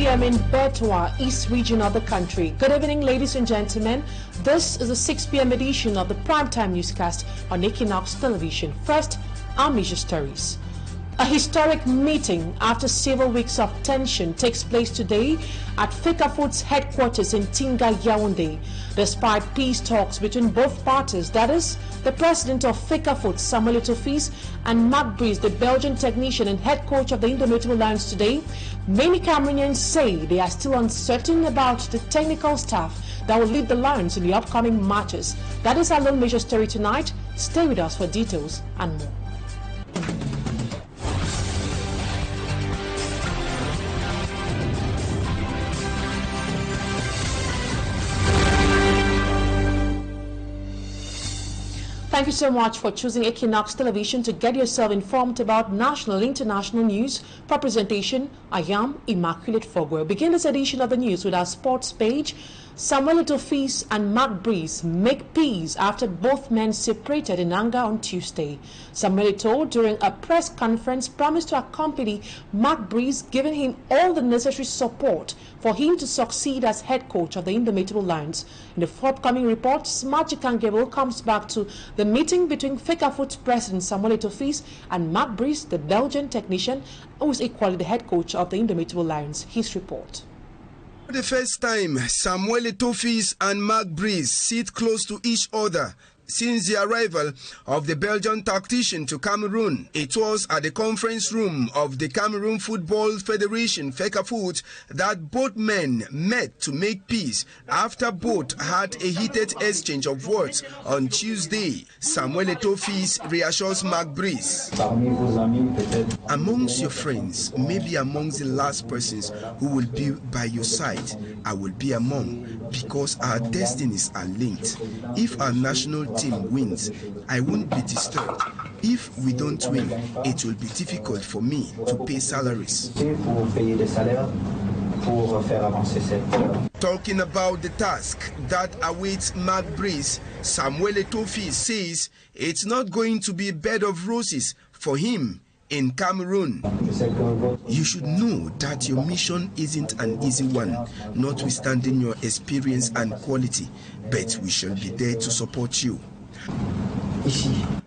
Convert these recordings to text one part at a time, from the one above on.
p.m. in Bertois, East region of the country. Good evening, ladies and gentlemen. This is the 6 p.m. edition of the Primetime Newscast on Equinoxe Television. First, our major stories. A historic meeting after several weeks of tension takes place today at Fecafoot's headquarters in Tinga, Yaoundé. Despite peace talks between both parties, that is, the president of Fecafoot, Samuel Etofis, and Mark Breeze, the Belgian technician and head coach of the Indomitable Lions today, many Cameroonians say they are still uncertain about the technical staff that will lead the Lions in the upcoming matches. That is our lone major story tonight. Stay with us for details and more. Thank you so much for choosing Equinoxe Television to get yourself informed about national and international news. For presentation, I am Immaculate Fogwe. We'll begin this edition of the news with our sports page. Samuel Etofis and Mark Breeze make peace after both men separated in anger on Tuesday. Samuel Eto'o, during a press conference, promised to accompany Mark Breeze, giving him all the necessary support for him to succeed as head coach of the Indomitable Lions. In the forthcoming report, Smart Jikangebo comes back to the meeting between Fecafoot's president Samuel Etofis and Mark Breeze, the Belgian technician, who is equally the head coach of the Indomitable Lions. His report. For the first time, Samuel Etofis and Mark Breeze sit close to each other since the arrival of the Belgian tactician to Cameroon. It was at the conference room of the Cameroon Football Federation, Fecafoot, that both men met to make peace after both had a heated exchange of words on Tuesday. Samuel Etofis reassures Mark Breeze. Amongst your friends, maybe amongst the last persons who will be by your side, I will be among, because our destinies are linked. If our national team wins, I won't be disturbed. If we don't win, it will be difficult for me to pay salaries. Talking about the task that awaits Mark Breeze, Samuel Etofis says it's not going to be a bed of roses for him in Cameroon. You should know that your mission isn't an easy one, notwithstanding your experience and quality, but we shall be there to support you.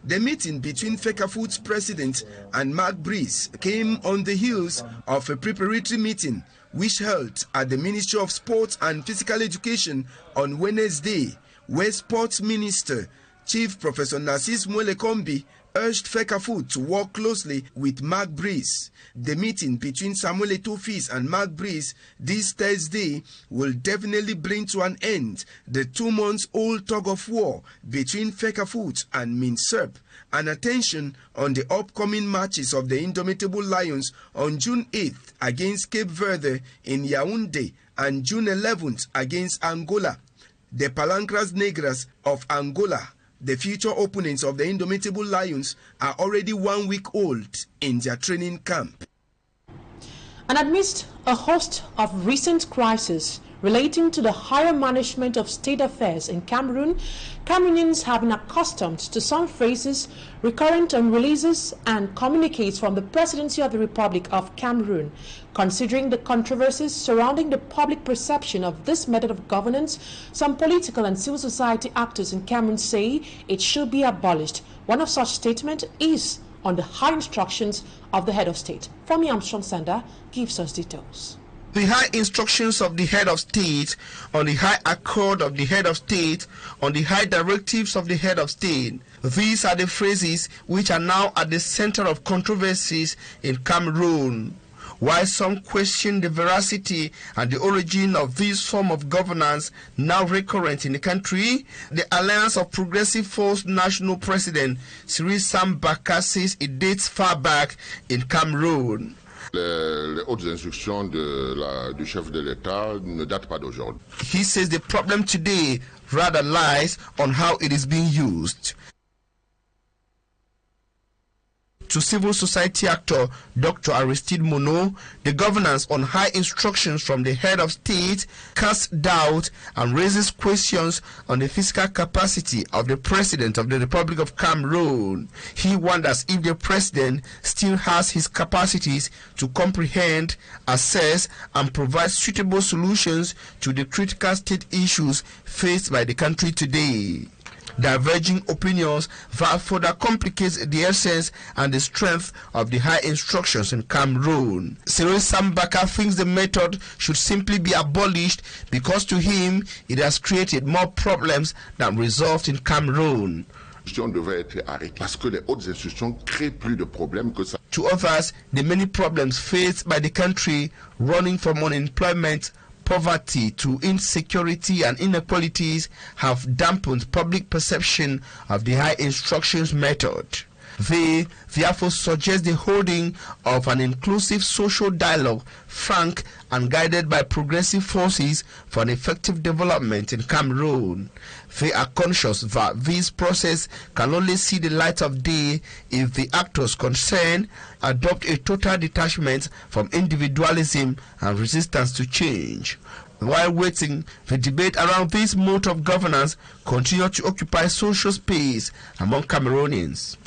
The meeting between Fecafoot's president and Mark Breeze came on the heels of a preparatory meeting which held at the Ministry of Sports and Physical Education on Wednesday, where Sports Minister Chief Professor Narcisse Mwelekombi urged Fecafoot to work closely with Mark Breeze. The meeting between Samuel Etofis and Mark Breeze this Thursday will definitely bring to an end the 2-month-old tug-of-war between Fecafoot and MINSERP, and attention on the upcoming matches of the Indomitable Lions on June 8th against Cape Verde in Yaoundé and June 11th against Angola. The Palancras Negras of Angola, the future opponents of the Indomitable Lions, are already 1 week old in their training camp. And amidst a host of recent crises relating to the higher management of state affairs in Cameroon, Cameroonians have been accustomed to some phrases recurrent on releases and communiques from the Presidency of the Republic of Cameroon. Considering the controversies surrounding the public perception of this method of governance, some political and civil society actors in Cameroon say it should be abolished. One of such statements is on the high instructions of the head of state. Femi Armstrong Sander gives us details. The high instructions of the head of state, on the high accord of the head of state, on the high directives of the head of state. These are the phrases which are now at the center of controversies in Cameroon. While some question the veracity and the origin of this form of governance now recurrent in the country, the Alliance of Progressive Force National President Cyril Sambaka says it dates far back in Cameroon. Les hautes instructions du chef de l'État ne datent pas d'aujourd'hui. He says the problem today rather lies on how it is being used. to civil society actor Dr. Aristide Monod, the governance on high instructions from the head of state casts doubt and raises questions on the physical capacity of the President of the Republic of Cameroon. He wonders if the President still has his capacities to comprehend, assess, and provide suitable solutions to the critical state issues faced by the country today. Diverging opinions that further complicates the essence and the strength of the high instructions in Cameroon. Cyril Sambaka thinks the method should simply be abolished because to him it has created more problems than resolved in Cameroon. Devait être arrêtée parce que les hautes institutions créent plus de problèmes que ça. To others, the many problems faced by the country, running from unemployment, poverty to insecurity and inequalities, have dampened public perception of the high instructions method. They therefore suggest the holding of an inclusive social dialogue, frank and guided by progressive forces for an effective development in Cameroon. They are conscious that this process can only see the light of day if the actors concerned adopt a total detachment from individualism and resistance to change. While waiting, the debate around this mode of governance continues to occupy social space among Cameroonians.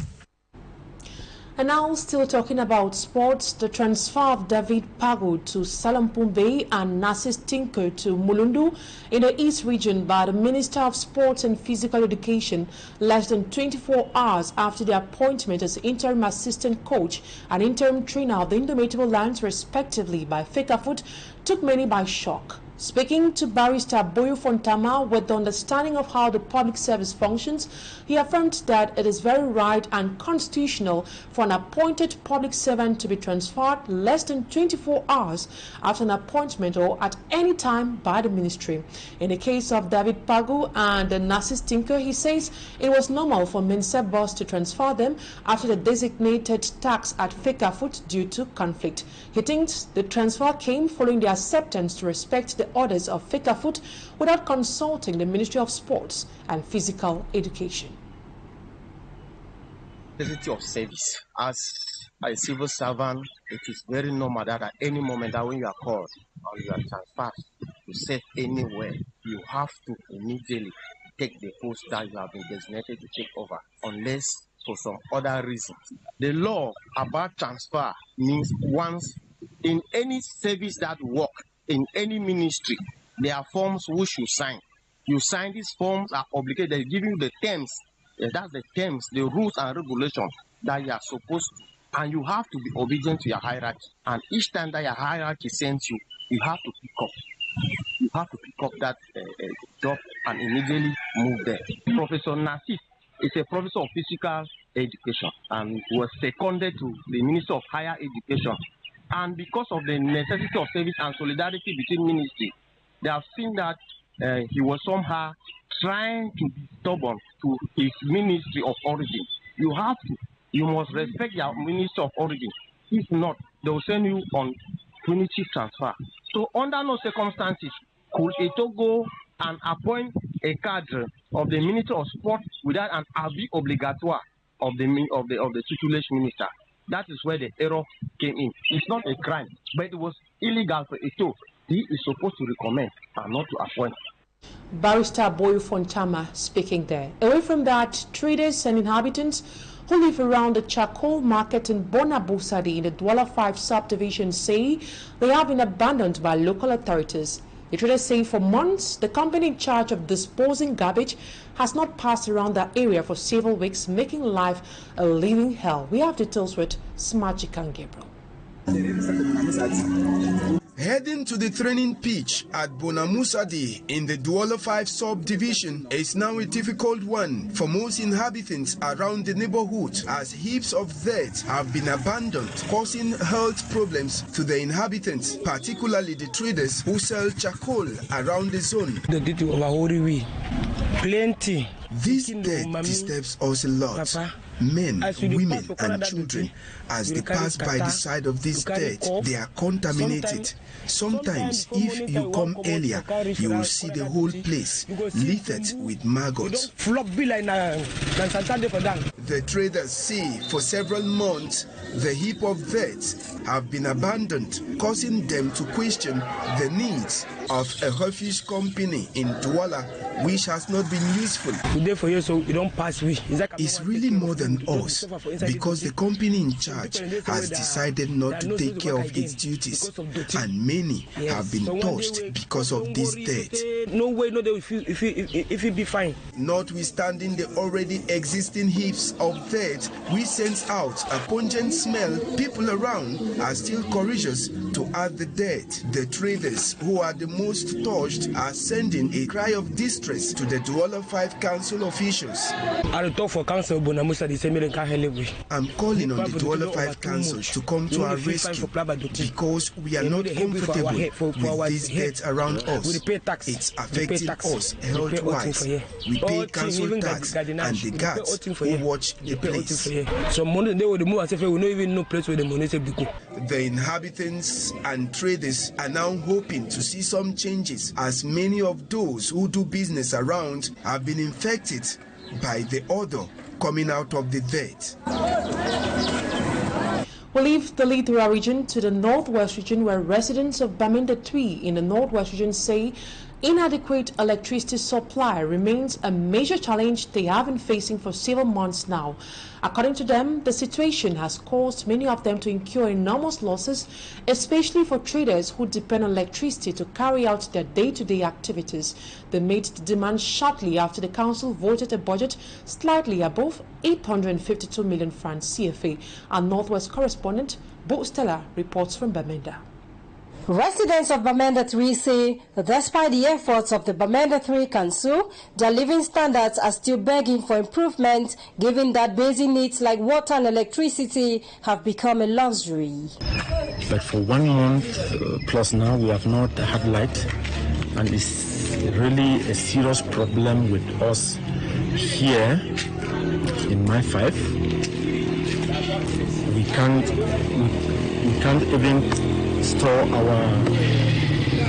And now, still talking about sports, the transfer of David Pago to Salampumbe and Narcis Tinker to Mulundu in the East region by the Minister of Sports and Physical Education less than 24 hours after the appointment as interim assistant coach and interim trainer of the Indomitable Lions respectively by Fecafoot took many by shock. Speaking to Barrister Boyo Fontama with the understanding of how the public service functions, he affirmed that it is very right and constitutional for an appointed public servant to be transferred less than 24 hours after an appointment or at any time by the ministry. In the case of David Pagu and Narcis Tinker, he says it was normal for Minister Boss to transfer them after the designated tax at Fecafoot due to conflict. He thinks the transfer came following the acceptance to respect the orders of Fecafoot without consulting the Ministry of Sports and Physical Education. Necessity of service. As a civil servant, it is very normal that at any moment that when you are called or you are transferred to serve anywhere, you have to immediately take the post that you have been designated to take over, unless for some other reason. The law about transfer means once in any service that work in any ministry, there are forms which you sign. You sign these forms are obligated. They give you the terms. That's the terms, the rules and regulations that you are supposed to. And you have to be obedient to your hierarchy. And each time that your hierarchy sends you, you have to pick up. You have to pick up that job and immediately move there. Professor Narcis is a professor of physical education and was seconded to the Minister of Higher Education. And because of the necessity of service and solidarity between ministries, they have seen that he was somehow trying to be stubborn to his ministry of origin. You must respect your ministry of origin. If not, they will send you on punitive transfer. So under no circumstances could Eto go and appoint a cadre of the Ministry of Sport without an avis obligatoire of the tutelage minister. That is where the error came in. It's not a crime, but it was illegal for Eto. He is supposed to recommend and not to appoint. Barrister Boyo Fontama speaking there. Away from that, traders and inhabitants who live around the charcoal market in Bonabusadi in the Douala 5 subdivision say they have been abandoned by local authorities. The traders say for months, the company in charge of disposing garbage has not passed around that area for several weeks, making life a living hell. We have details with Smajikan Gabriel. Heading to the training pitch at Bonamusadi in the Douala 5 subdivision is now a difficult one for most inhabitants around the neighborhood, as heaps of dirt have been abandoned, causing health problems to the inhabitants, particularly the traders who sell charcoal around the zone. Plenty This death disturbs us a lot. Men, women, and children, as they pass by the side of this death, they are contaminated. Sometimes, if you come earlier, you will see the whole place littered with maggots. The traders say for several months, the heap of deaths have been abandoned, causing them to question the needs of a refuge company in Douala, which has not been useful. It's really more than us, because the company in charge has decided not to take care of its duties, and many have been touched because of this death. Notwithstanding the already existing heaps of death, which sends out a pungent smell, people around are still courageous to add the death. The traders who are the most touched are sending a cry of distress to the Douala 5 council officials. I'm calling on the Douala 5 council to come to our rescue, because we are not comfortable with this death around us. It's affecting us health-wise. We pay council tax and the guards who watch the place. The inhabitants and traders are now hoping to see some changes, as many of those who do business around have been infected by the odor coming out of the death. We'll leave the Lithura region to the northwest region, where residents of Bamenda 3 in the northwest region say inadequate electricity supply remains a major challenge they have been facing for several months now. According to them, the situation has caused many of them to incur enormous losses, especially for traders who depend on electricity to carry out their day-to-day activities. They made the demand shortly after the council voted a budget slightly above 852 million francs CFA. Our Northwest correspondent, Bo Stella, reports from Bamenda. Residents of Bamenda 3 say that despite the efforts of the Bamenda 3 Council, their living standards are still begging for improvement, given that basic needs like water and electricity have become a luxury. But for 1 month plus now, we have not had light, and it's really a serious problem with us here in my 5. We can't even store our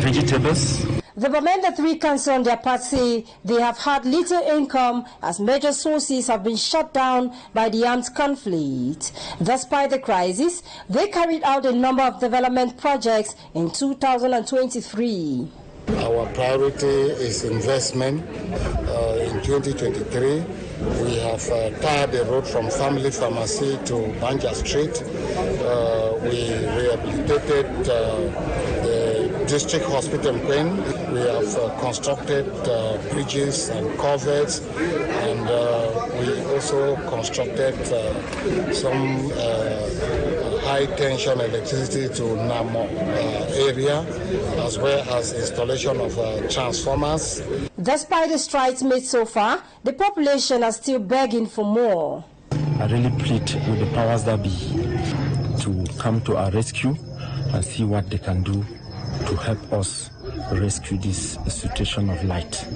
vegetables. The Bamenda 3 Council on their part say they have had little income, as major sources have been shut down by the armed conflict. Despite the crisis, they carried out a number of development projects in 2023. Our priority is investment. In 2023, we have tarred the road from Family Pharmacy to Banja Street. We rehabilitated the district hospital in Queen. We have constructed bridges and culverts, and we also constructed some high-tension electricity to Namo area, as well as installation of transformers. Despite the strides made so far, the population are still begging for more. I really plead with the powers that be to come to our rescue and see what they can do to help us rescue this situation of light.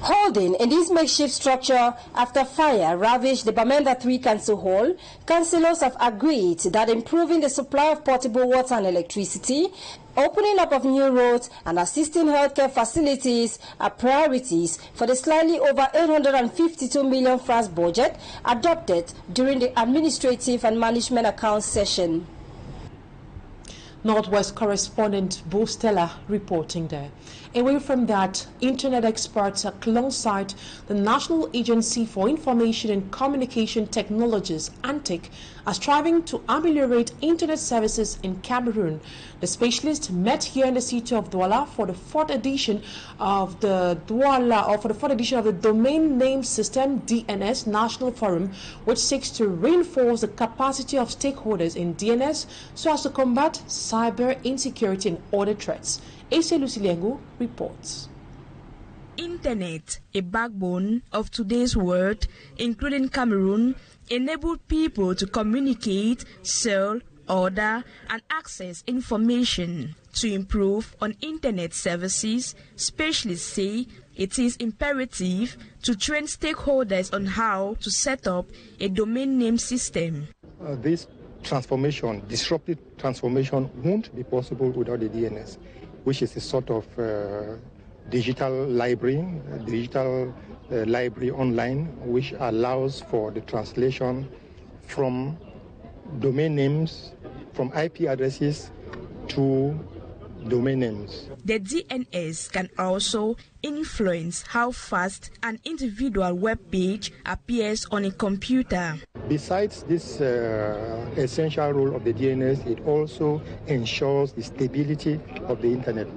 Holding in this makeshift structure after fire ravaged the Bamenda 3 Council Hall, councillors have agreed that improving the supply of potable water and electricity, opening up of new roads and assisting healthcare facilities are priorities for the slightly over 852 million francs budget adopted during the Administrative and Management Accounts session. Northwest correspondent Bo Stella reporting there. Away from that, internet experts alongside the National Agency for Information and Communication Technologies, ANTIC, are striving to ameliorate internet services in Cameroon. The specialists met here in the city of Douala for the 4th edition of the Domain Name System DNS National Forum, which seeks to reinforce the capacity of stakeholders in DNS so as to combat cyber insecurity and other threats. Ase Lucilengu reports. Internet, a backbone of today's world, including Cameroon, enabled people to communicate, sell, order, and access information. To improve on internet services, specialists say it is imperative to train stakeholders on how to set up a domain name system. This transformation, disruptive transformation, won't be possible without the DNS, which is a sort of digital library online, which allows for the translation from domain names, from IP addresses to domain names. The DNS can also influence how fast an individual web page appears on a computer. Besides this essential role of the DNS, it also ensures the stability of the internet.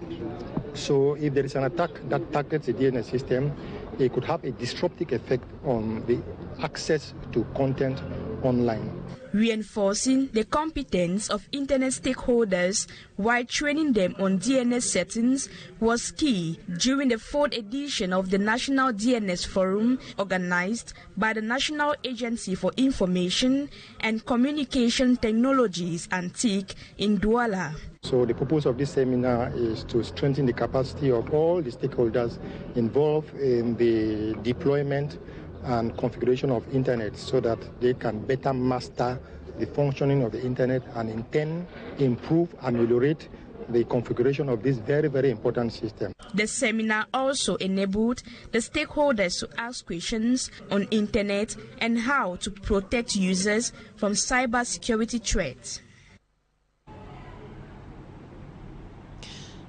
So if there is an attack that targets the DNS system, it could have a disruptive effect on the access to content online. Reinforcing the competence of internet stakeholders while training them on DNS settings was key during the 4th edition of the National DNS Forum organized by the National Agency for Information and Communication Technologies and TIC in Douala. So the purpose of this seminar is to strengthen the capacity of all the stakeholders involved in the deployment and configuration of internet so that they can better master the functioning of the internet and in turn improve, ameliorate the configuration of this very, very important system. The seminar also enabled the stakeholders to ask questions on internet and how to protect users from cybersecurity threats.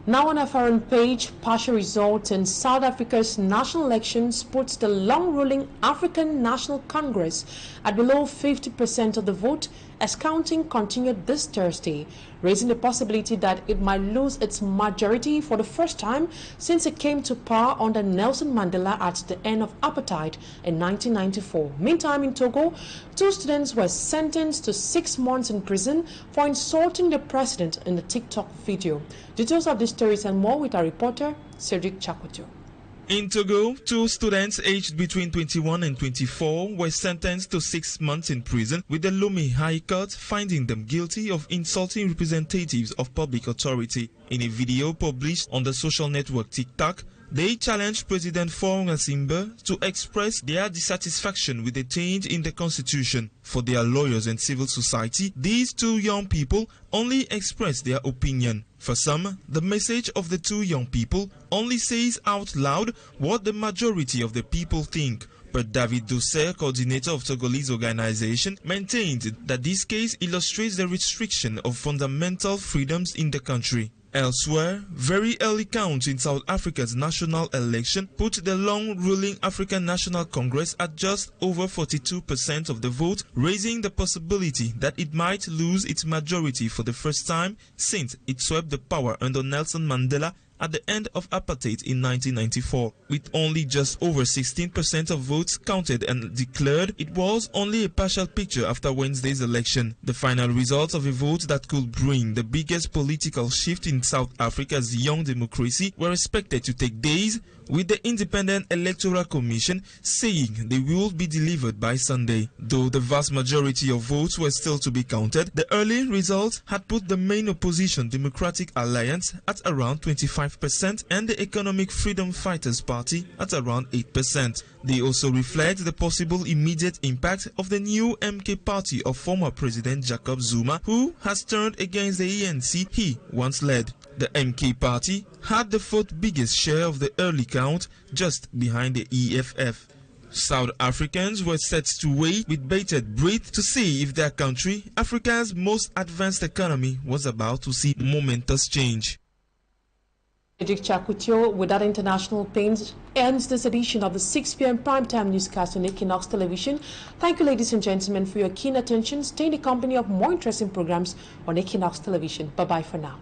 Now on our foreign page, partial results in South Africa's national elections puts the long-ruling African National Congress at below 50% of the vote as counting continued this Thursday, raising the possibility that it might lose its majority for the first time since it came to power under Nelson Mandela at the end of apartheid in 1994. Meantime, in Togo, 2 students were sentenced to 6 months in prison for insulting the president in the TikTok video. Details of these stories and more with our reporter, Cedric Chakuto. In Togo, 2 students aged between 21 and 24 were sentenced to 6 months in prison, with the Lomé High Court finding them guilty of insulting representatives of public authority. In a video published on the social network TikTok, they challenged President Faure Gnassingbe to express their dissatisfaction with the change in the constitution. For their lawyers and civil society, these 2 young people only expressed their opinion. For some, the message of the 2 young people only says out loud what the majority of the people think. But David Dosser, coordinator of Togolese organization, maintained that this case illustrates the restriction of fundamental freedoms in the country. Elsewhere, very early counts in South Africa's national election put the long-ruling African National Congress at just over 42% of the vote, raising the possibility that it might lose its majority for the first time since it swept the power under Nelson Mandela at the end of apartheid in 1994. With only just over 16% of votes counted and declared, it was only a partial picture after Wednesday's election. The final result of a vote that could bring the biggest political shift in South Africa's young democracy were expected to take days, with the Independent Electoral Commission saying they will be delivered by Sunday. Though the vast majority of votes were still to be counted, the early results had put the main opposition Democratic Alliance at around 25% and the Economic Freedom Fighters Party at around 8%. They also reflect the possible immediate impact of the new MK party of former President Jacob Zuma, who has turned against the ANC he once led. The MK party had the 4th biggest share of the early count, just behind the EFF. South Africans were set to wait with bated breath to see if their country, Africa's most advanced economy, was about to see momentous change. Cedric Chakuto, with that international pains, ends this edition of the 6 p.m. primetime newscast on Equinoxe Television. Thank you, ladies and gentlemen, for your keen attention. Stay in the company of more interesting programs on Equinoxe Television. Bye-bye for now.